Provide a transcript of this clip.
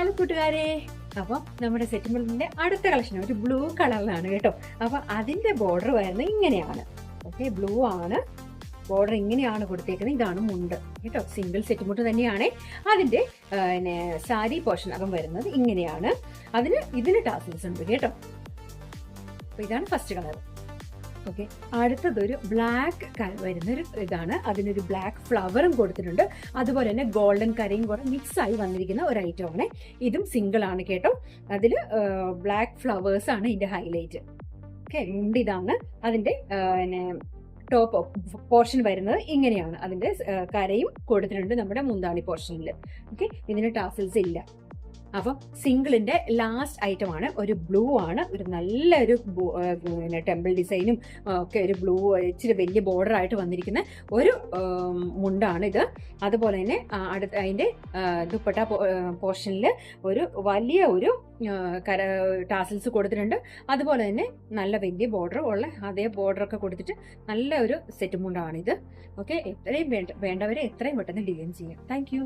Hello കൂട്ടുകാരെ, അപ്പൊ നമ്മുടെ സെറ്റിൽമെന്റിന്റെ അടുത്ത കളക്ഷൻ ഒരു ബ്ലൂ കളറിലാണ് കേട്ടോ. അപ്പൊ അതിന്റെ ബോർഡർ വരുന്നത് ഇങ്ങനെയാണ്. ഓക്കെ, ബ്ലൂ ആണ് ബോർഡർ, ഇങ്ങനെയാണ് കൊടുത്തേക്കുന്നത്. ഇതാണ് മുണ്ട് കേട്ടോ, സിംഗിൾ സെറ്റ് മുണ്ട് തന്നെയാണ്. അതിന്റെ സാരി പോർഷൻ അകം വരുന്നത് ഇങ്ങനെയാണ്. ഇതിന് ടാസൽസ് ഉണ്ട് കേട്ടോ. അപ്പൊ ഇതാണ് ഫസ്റ്റ് കളർ. ഓക്കെ, അടുത്തതൊരു ബ്ലാക്ക് വരുന്നൊരു ഇതാണ്. അതിനൊരു ബ്ലാക്ക് ഫ്ലവറും കൊടുത്തിട്ടുണ്ട്. അതുപോലെ തന്നെ ഗോൾഡൻ കരയും കൂടെ മിക്സ് ആയി വന്നിരിക്കുന്ന ഒരു ഐറ്റമാണ്. ഇതും സിംഗിൾ ആണ് കേട്ടോ. അതിൽ ബ്ലാക്ക് ഫ്ലവേഴ്സ് ആണ് ഇതിന്റെ ഹൈലൈറ്റ്. ഓക്കെ, ഇതാണ് അതിന്റെ ടോപ്പ് പോർഷൻ വരുന്നത് ഇങ്ങനെയാണ്. അതിന്റെ കരയും കൊടുത്തിട്ടുണ്ട് നമ്മുടെ മുന്താണി പോർഷനിൽ. ഓക്കെ, ഇതിന് ടാസൽസ് ഇല്ല. അപ്പം സിംഗിളിന്റെ ലാസ്റ്റ് ഐറ്റം ആണ്. ഒരു ബ്ലൂ ആണ്, ഒരു നല്ലൊരു ടെമ്പിൾ ഡിസൈനും ഒക്കെ ഒരു ബ്ലൂ ഇച്ചിരി വലിയ ബോർഡർ ആയിട്ട് വന്നിരിക്കുന്ന ഒരു മുണ്ടാണ് ഇത്. അതുപോലെ തന്നെ അതിന്റെ ദുപ്പട്ട പോർഷനിൽ ഒരു വലിയ ഒരു ടാസൽസ് കൊടുത്തിട്ടുണ്ട്. അതുപോലെ തന്നെ നല്ല വലിയ ബോർഡർ ഉള്ള അതേ ബോർഡർ ഒക്കെ കൊടുത്തിട്ട് നല്ല ഒരു സെറ്റ് മുണ്ടാണിത്. ഓക്കെ, വേണ്ടവരെ എത്രയും പെട്ടെന്ന് ഡിസൈൻ ചെയ്യാം. Thank you.